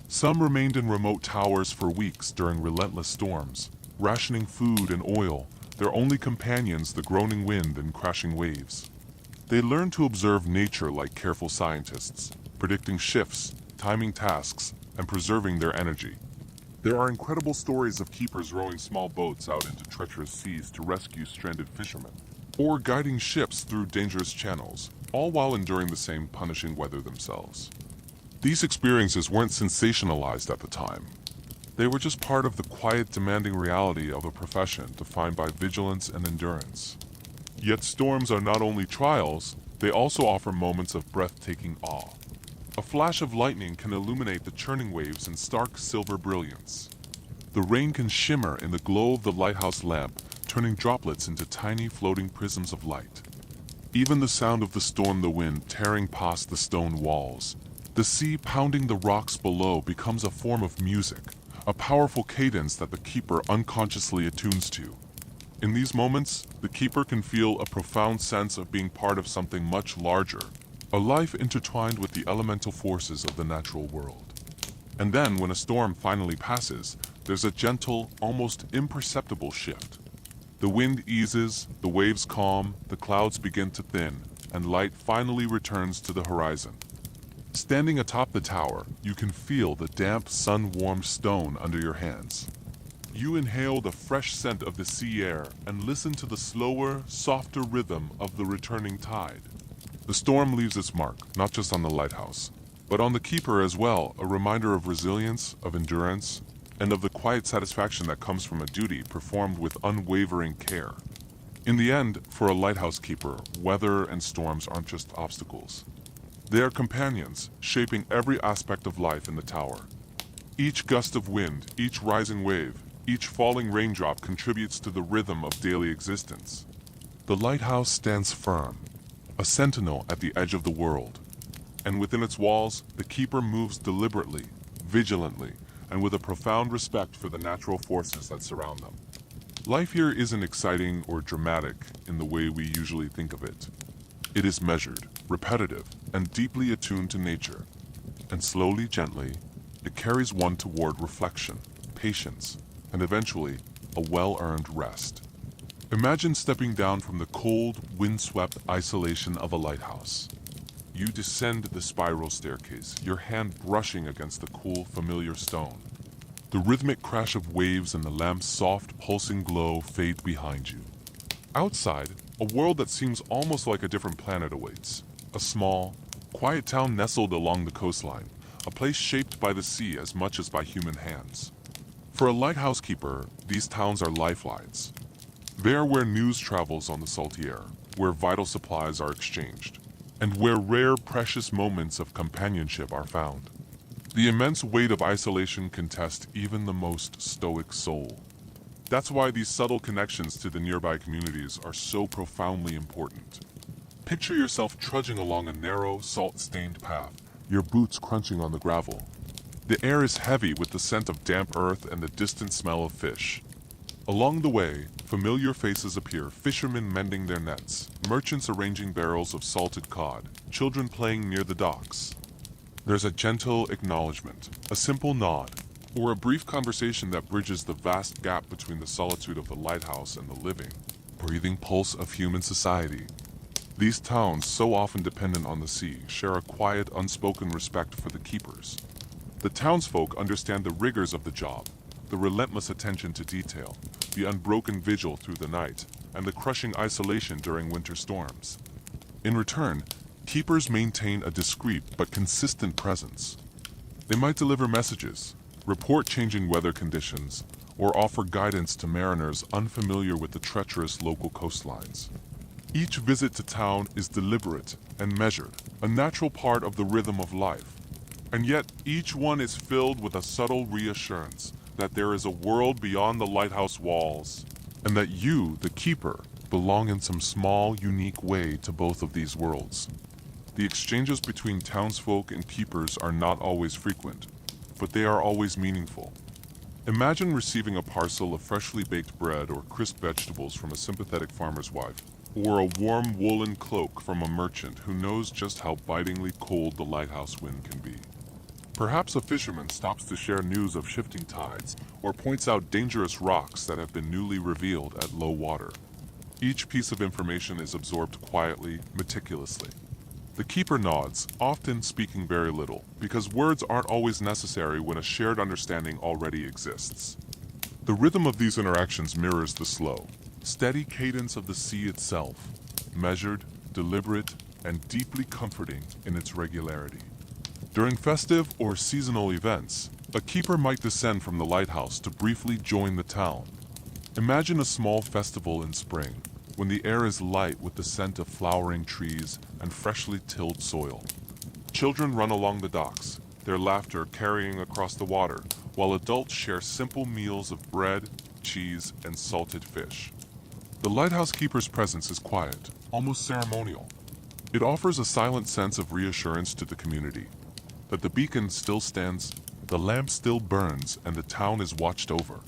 Some remained in remote towers for weeks during relentless storms, rationing food and oil, their only companions the groaning wind and crashing waves. They learned to observe nature like careful scientists, predicting shifts, timing tasks, and preserving their energy. There are incredible stories of keepers rowing small boats out into treacherous seas to rescue stranded fishermen, or guiding ships through dangerous channels, all while enduring the same punishing weather themselves. These experiences weren't sensationalized at the time. They were just part of the quiet, demanding reality of a profession defined by vigilance and endurance. Yet storms are not only trials, they also offer moments of breathtaking awe. A flash of lightning can illuminate the churning waves in stark silver brilliance. The rain can shimmer in the glow of the lighthouse lamp, turning droplets into tiny floating prisms of light. Even the sound of the storm, the wind tearing past the stone walls, the sea pounding the rocks below becomes a form of music, a powerful cadence that the keeper unconsciously attunes to. In these moments, the keeper can feel a profound sense of being part of something much larger, a life intertwined with the elemental forces of the natural world. And then, when a storm finally passes, there's a gentle, almost imperceptible shift. The wind eases, the waves calm, the clouds begin to thin, and light finally returns to the horizon. Standing atop the tower, you can feel the damp, sun-warmed stone under your hands. You inhale the fresh scent of the sea air and listen to the slower, softer rhythm of the returning tide. The storm leaves its mark, not just on the lighthouse, but on the keeper as well, a reminder of resilience, of endurance, and of the quiet satisfaction that comes from a duty performed with unwavering care. In the end, for a lighthouse keeper, weather and storms aren't just obstacles. They are companions, shaping every aspect of life in the tower. Each gust of wind, each rising wave, each falling raindrop contributes to the rhythm of daily existence. The lighthouse stands firm, a sentinel at the edge of the world. And within its walls, the keeper moves deliberately, vigilantly, and with a profound respect for the natural forces that surround them. Life here isn't exciting or dramatic in the way we usually think of it. It is measured, repetitive, and deeply attuned to nature. And slowly, gently, it carries one toward reflection, patience, and eventually, a well-earned rest. Imagine stepping down from the cold, wind-swept isolation of a lighthouse. You descend the spiral staircase, your hand brushing against the cool, familiar stone. The rhythmic crash of waves and the lamp's soft, pulsing glow fade behind you. Outside, a world that seems almost like a different planet awaits. A small, quiet town nestled along the coastline, a place shaped by the sea as much as by human hands. For a lighthouse keeper, these towns are lifelines. They are where news travels on the salty air, where vital supplies are exchanged, and where rare, precious moments of companionship are found. The immense weight of isolation can test even the most stoic soul. That's why these subtle connections to the nearby communities are so profoundly important. Picture yourself trudging along a narrow, salt-stained path, your boots crunching on the gravel. The air is heavy with the scent of damp earth and the distant smell of fish. Along the way, familiar faces appear, fishermen mending their nets, merchants arranging barrels of salted cod, children playing near the docks. There's a gentle acknowledgement, a simple nod, or a brief conversation that bridges the vast gap between the solitude of the lighthouse and the living, breathing pulse of human society. These towns, so often dependent on the sea, share a quiet, unspoken respect for the keepers. The townsfolk understand the rigors of the job, the relentless attention to detail, the unbroken vigil through the night, and the crushing isolation during winter storms. In return, keepers maintain a discreet but consistent presence. They might deliver messages, report changing weather conditions, or offer guidance to mariners unfamiliar with the treacherous local coastlines. Each visit to town is deliberate and measured, a natural part of the rhythm of life. And yet, each one is filled with a subtle reassurance that there is a world beyond the lighthouse walls, and that you, the keeper, belong in some small, unique way to both of these worlds. The exchanges between townsfolk and keepers are not always frequent, but they are always meaningful. Imagine receiving a parcel of freshly baked bread or crisp vegetables from a sympathetic farmer's wife, or a warm woolen cloak from a merchant who knows just how bitingly cold the lighthouse wind can be. Perhaps a fisherman stops to share news of shifting tides or points out dangerous rocks that have been newly revealed at low water. Each piece of information is absorbed quietly, meticulously. The keeper nods, often speaking very little, because words aren't always necessary when a shared understanding already exists. The rhythm of these interactions mirrors the slow, steady cadence of the sea itself, measured, deliberate, and deeply comforting in its regularity. During festive or seasonal events, a keeper might descend from the lighthouse to briefly join the town. Imagine a small festival in spring, when the air is light with the scent of flowering trees and freshly tilled soil. Children run along the docks, their laughter carrying across the water, while adults share simple meals of bread, cheese, and salted fish. The lighthouse keeper's presence is quiet, almost ceremonial. It offers a silent sense of reassurance to the community, that the beacon still stands, the lamp still burns, and the town is watched over.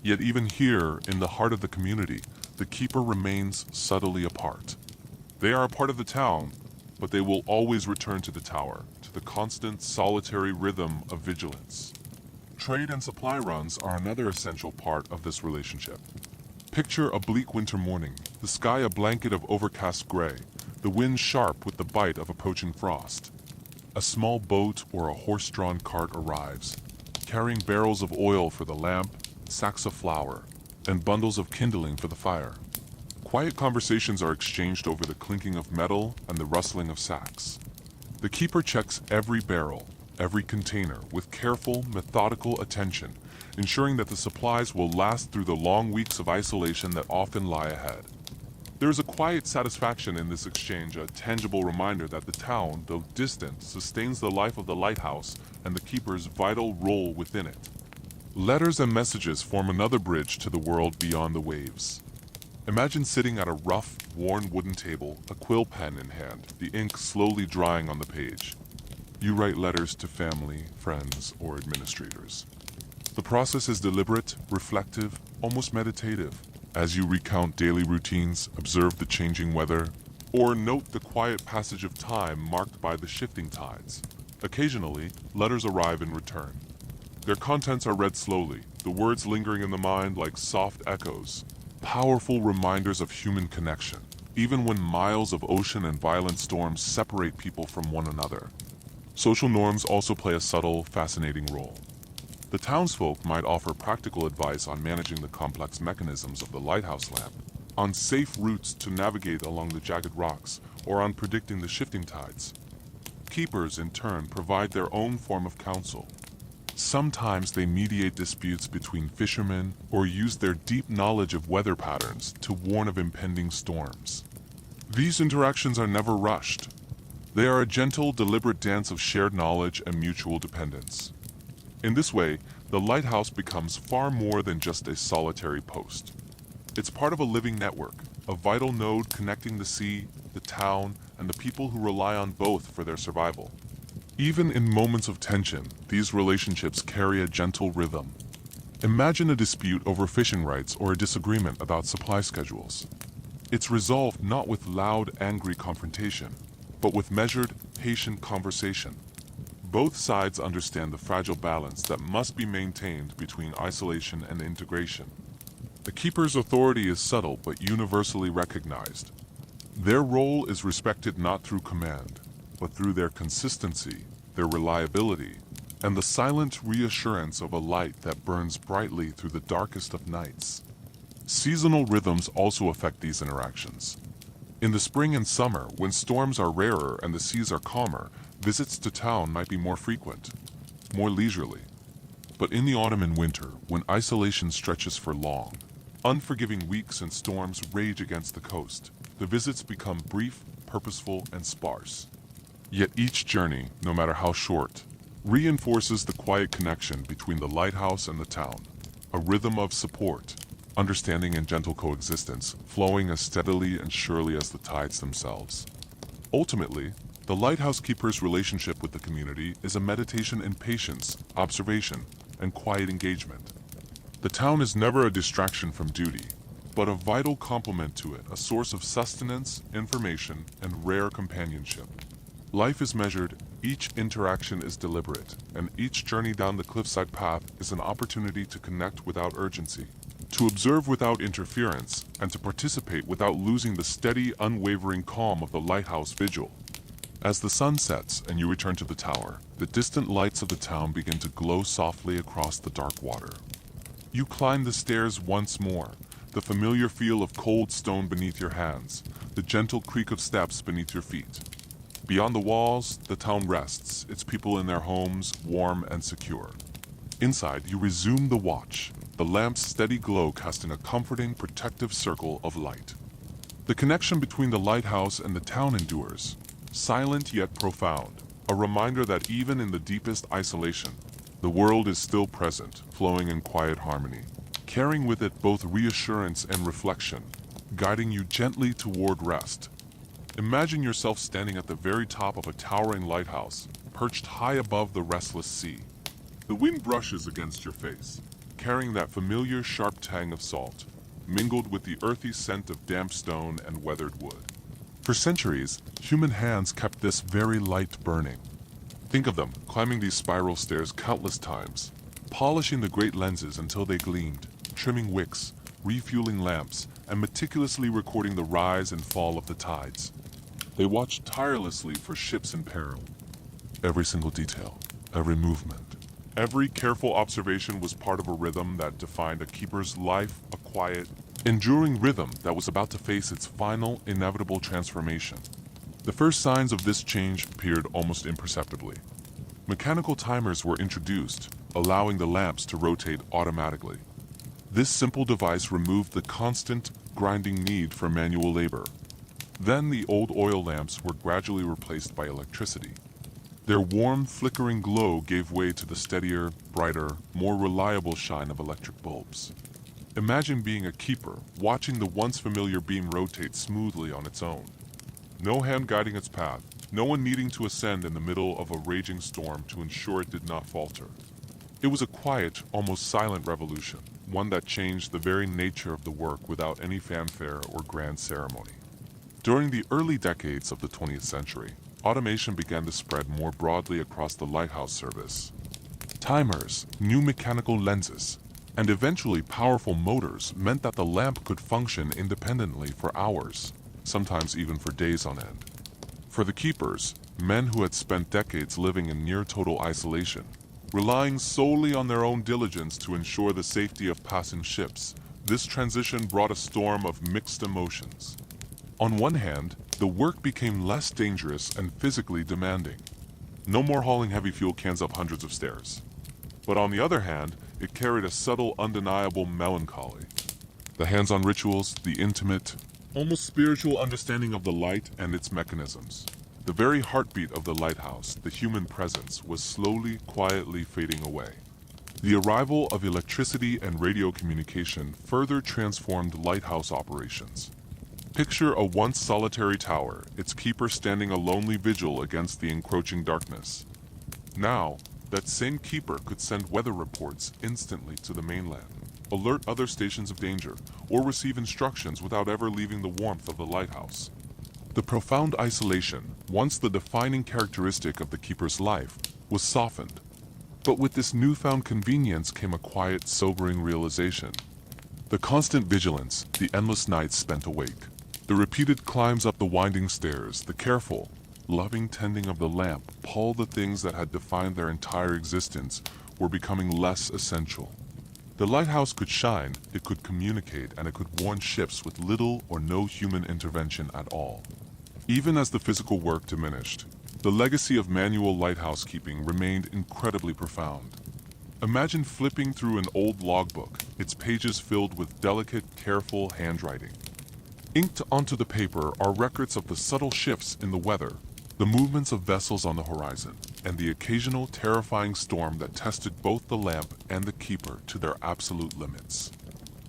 Yet even here, in the heart of the community, the keeper remains subtly apart. They are a part of the town, but they will always return to the tower, to the constant, solitary rhythm of vigilance. Trade and supply runs are another essential part of this relationship. Picture a bleak winter morning, the sky a blanket of overcast gray, the wind sharp with the bite of approaching frost. A small boat or a horse-drawn cart arrives, carrying barrels of oil for the lamp, sacks of flour, and bundles of kindling for the fire. Quiet conversations are exchanged over the clinking of metal and the rustling of sacks. The keeper checks every barrel, every container, with careful, methodical attention, ensuring that the supplies will last through the long weeks of isolation that often lie ahead. There is a quiet satisfaction in this exchange, a tangible reminder that the town, though distant, sustains the life of the lighthouse and the keeper's vital role within it. Letters and messages form another bridge to the world beyond the waves. Imagine sitting at a rough, worn wooden table, a quill pen in hand, the ink slowly drying on the page. You write letters to family, friends, or administrators. The process is deliberate, reflective, almost meditative. As you recount daily routines, observe the changing weather, or note the quiet passage of time marked by the shifting tides. Occasionally, letters arrive in return. Their contents are read slowly, the words lingering in the mind like soft echoes, powerful reminders of human connection, even when miles of ocean and violent storms separate people from one another. Social norms also play a subtle, fascinating role. The townsfolk might offer practical advice on managing the complex mechanisms of the lighthouse lamp, on safe routes to navigate along the jagged rocks, or on predicting the shifting tides. Keepers, in turn, provide their own form of counsel. Sometimes they mediate disputes between fishermen or use their deep knowledge of weather patterns to warn of impending storms. These interactions are never rushed. They are a gentle, deliberate dance of shared knowledge and mutual dependence. In this way, the lighthouse becomes far more than just a solitary post. It's part of a living network, a vital node connecting the sea, the town, and the people who rely on both for their survival. Even in moments of tension, these relationships carry a gentle rhythm. Imagine a dispute over fishing rights or a disagreement about supply schedules. It's resolved not with loud, angry confrontation, but with measured, patient conversation. Both sides understand the fragile balance that must be maintained between isolation and integration. The keeper's authority is subtle but universally recognized. Their role is respected not through command, but through their consistency, their reliability, and the silent reassurance of a light that burns brightly through the darkest of nights. Seasonal rhythms also affect these interactions. In the spring and summer, when storms are rarer and the seas are calmer, visits to town might be more frequent, more leisurely. But in the autumn and winter, when isolation stretches for long, unforgiving weeks and storms rage against the coast, the visits become brief, purposeful, and sparse. Yet each journey, no matter how short, reinforces the quiet connection between the lighthouse and the town, a rhythm of support, understanding and gentle coexistence, flowing as steadily and surely as the tides themselves. Ultimately, the lighthouse keeper's relationship with the community is a meditation in patience, observation, and quiet engagement. The town is never a distraction from duty, but a vital complement to it, a source of sustenance, information, and rare companionship. Life is measured, each interaction is deliberate, and each journey down the cliffside path is an opportunity to connect without urgency, to observe without interference, and to participate without losing the steady, unwavering calm of the lighthouse vigil. As the sun sets and you return to the tower, the distant lights of the town begin to glow softly across the dark water. You climb the stairs once more, the familiar feel of cold stone beneath your hands, the gentle creak of steps beneath your feet. Beyond the walls, the town rests, its people in their homes, warm and secure. Inside, you resume the watch, the lamp's steady glow casting a comforting, protective circle of light. The connection between the lighthouse and the town endures, silent yet profound, a reminder that even in the deepest isolation, the world is still present, flowing in quiet harmony, carrying with it both reassurance and reflection, guiding you gently toward rest. Imagine yourself standing at the very top of a towering lighthouse, perched high above the restless sea. The wind brushes against your face, carrying that familiar sharp tang of salt, mingled with the earthy scent of damp stone and weathered wood. For centuries, human hands kept this very light burning. Think of them climbing these spiral stairs countless times, polishing the great lenses until they gleamed, trimming wicks, refueling lamps, and meticulously recording the rise and fall of the tides. They watched tirelessly for ships in peril. Every single detail, every movement, every careful observation was part of a rhythm that defined a keeper's life, a quiet, enduring rhythm that was about to face its final, inevitable transformation. The first signs of this change appeared almost imperceptibly. Mechanical timers were introduced, allowing the lamps to rotate automatically. This simple device removed the constant, grinding need for manual labor. Then the old oil lamps were gradually replaced by electricity. Their warm, flickering glow gave way to the steadier, brighter, more reliable shine of electric bulbs. Imagine being a keeper, watching the once familiar beam rotate smoothly on its own. No hand guiding its path, no one needing to ascend in the middle of a raging storm to ensure it did not falter. It was a quiet, almost silent revolution, one that changed the very nature of the work without any fanfare or grand ceremony. During the early decades of the 20th century, automation began to spread more broadly across the lighthouse service. Timers, new mechanical lenses, and eventually powerful motors meant that the lamp could function independently for hours, sometimes even for days on end. For the keepers, men who had spent decades living in near-total isolation, relying solely on their own diligence to ensure the safety of passing ships, this transition brought a storm of mixed emotions. On one hand, the work became less dangerous and physically demanding. No more hauling heavy fuel cans up hundreds of stairs. But on the other hand, it carried a subtle, undeniable melancholy. The hands-on rituals, the intimate, almost spiritual understanding of the light and its mechanisms. The very heartbeat of the lighthouse, the human presence, was slowly, quietly fading away. The arrival of electricity and radio communication further transformed lighthouse operations. Picture a once solitary tower, its keeper standing a lonely vigil against the encroaching darkness. Now, that same keeper could send weather reports instantly to the mainland, alert other stations of danger, or receive instructions without ever leaving the warmth of the lighthouse. The profound isolation, once the defining characteristic of the keeper's life, was softened. But with this newfound convenience came a quiet, sobering realization. The constant vigilance, the endless nights spent awake, the repeated climbs up the winding stairs, the careful, loving tending of the lamp, all the things that had defined their entire existence were becoming less essential. The lighthouse could shine, it could communicate, and it could warn ships with little or no human intervention at all. Even as the physical work diminished, the legacy of manual lighthouse keeping remained incredibly profound. Imagine flipping through an old logbook, its pages filled with delicate, careful handwriting. Inked onto the paper are records of the subtle shifts in the weather, the movements of vessels on the horizon, and the occasional terrifying storm that tested both the lamp and the keeper to their absolute limits.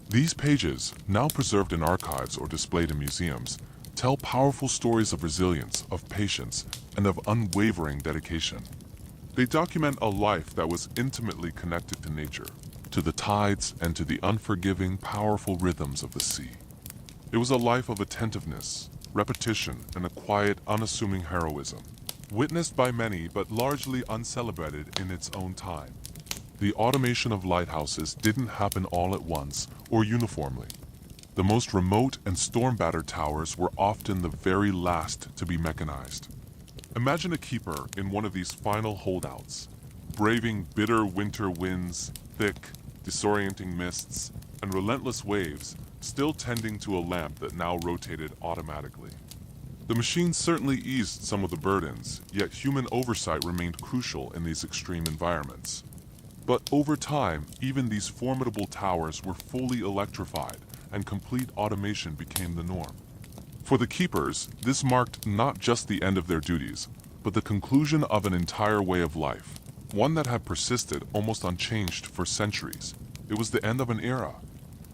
These pages, now preserved in archives or displayed in museums, tell powerful stories of resilience, of patience, and of unwavering dedication. They document a life that was intimately connected to nature, to the tides, and to the unforgiving, powerful rhythms of the sea. It was a life of attentiveness, repetition, and a quiet, unassuming heroism, witnessed by many but largely uncelebrated in its own time. The automation of lighthouses didn't happen all at once or uniformly. The most remote and storm-battered towers were often the very last to be mechanized. Imagine a keeper in one of these final holdouts, braving bitter winter winds, thick, disorienting mists, and relentless waves, still tending to a lamp that now rotated automatically. The machine certainly eased some of the burdens, yet human oversight remained crucial in these extreme environments. But over time, even these formidable towers were fully electrified, and complete automation became the norm. For the keepers, this marked not just the end of their duties, but the conclusion of an entire way of life, one that had persisted almost unchanged for centuries. It was the end of an era.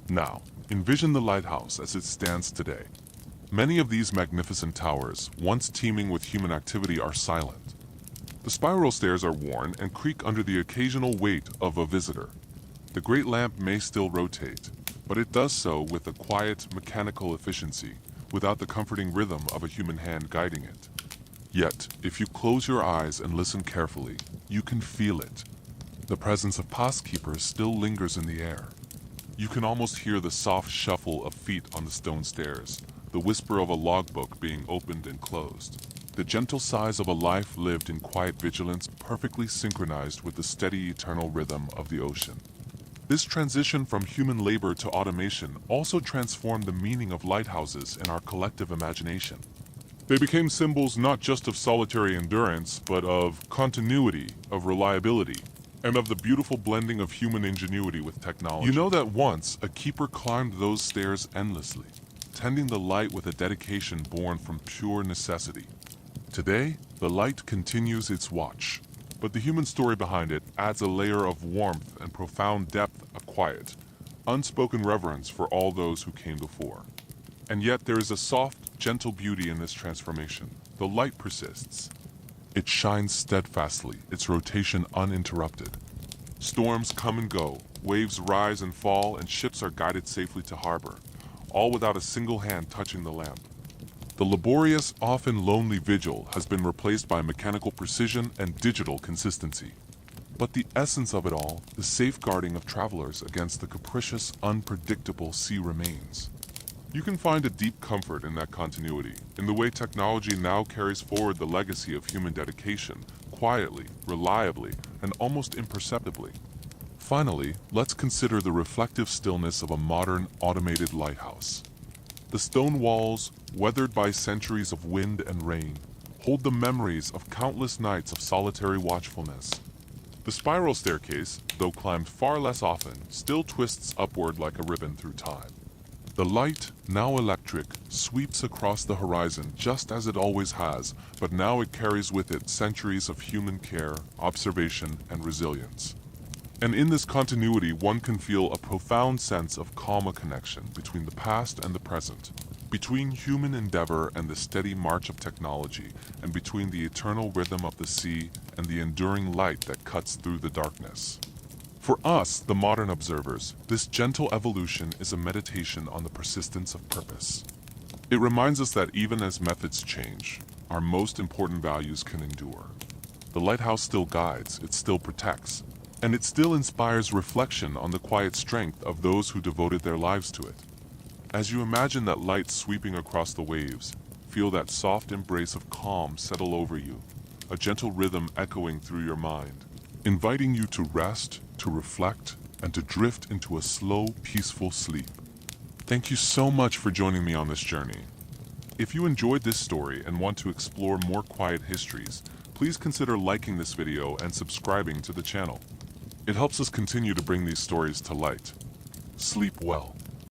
Now, envision the lighthouse as it stands today. Many of these magnificent towers, once teeming with human activity, are silent. The spiral stairs are worn and creak under the occasional weight of a visitor. The great lamp may still rotate, but it does so with a quiet, mechanical efficiency, without the comforting rhythm of a human hand guiding it. Yet, if you close your eyes and listen carefully, you can feel it. The presence of past keepers still lingers in the air. You can almost hear the soft shuffle of feet on the stone stairs, the whisper of a logbook being opened and closed, the gentle sighs of a life lived in quiet vigilance, perfectly synchronized with the steady eternal rhythm of the ocean. This transition from human labor to automation also transformed the meaning of lighthouses in our collective imagination. They became symbols not just of solitary endurance, but of continuity, of reliability, and of the beautiful blending of human ingenuity with technology. You know that once a keeper climbed those stairs endlessly, tending the light with a dedication born from pure necessity. Today, the light continues its watch, but the human story behind it adds a layer of warmth and profound depth, a quiet, unspoken reverence for all those who came before. And yet there is a soft, gentle beauty in this transformation. The light persists. It shines steadfastly, its rotation uninterrupted. Storms come and go, waves rise and fall, and ships are guided safely to harbor, all without a single hand touching the lamp. The laborious, often lonely vigil has been replaced by mechanical precision and digital consistency. But the essence of it all, the safeguarding of travelers against the capricious, unpredictable sea, remains. You can find a deep comfort in that continuity, in the way technology now carries forward the legacy of human dedication, quietly, reliably, and almost imperceptibly. Finally, let's consider the reflective stillness of a modern, automated lighthouse. The stone walls, weathered by centuries of wind and rain, hold the memories of countless nights of solitary watchfulness. The spiral staircase, though climbed far less often, still twists upward like a ribbon through time. The light, now electric, sweeps across the horizon just as it always has, but now it carries with it centuries of human care, observation, and resilience. And in this continuity, one can feel a profound sense of calm connection between the past and the present, between human endeavor and the steady march of technology, and between the eternal rhythm of the sea and the enduring light that cuts through the darkness. For us, the modern observers, this gentle evolution is a meditation on the persistence of purpose. It reminds us that even as methods change, our most important values can endure. The lighthouse still guides, it still protects, and it still inspires reflection on the quiet strength of those who devoted their lives to it. As you imagine that light sweeping across the waves, feel that soft embrace of calm settle over you, a gentle rhythm echoing through your mind, inviting you to rest, to reflect, and to drift into a slow, peaceful sleep. Thank you so much for joining me on this journey. If you enjoyed this story and want to explore more quiet histories, please consider liking this video and subscribing to the channel. It helps us continue to bring these stories to light. Sleep well.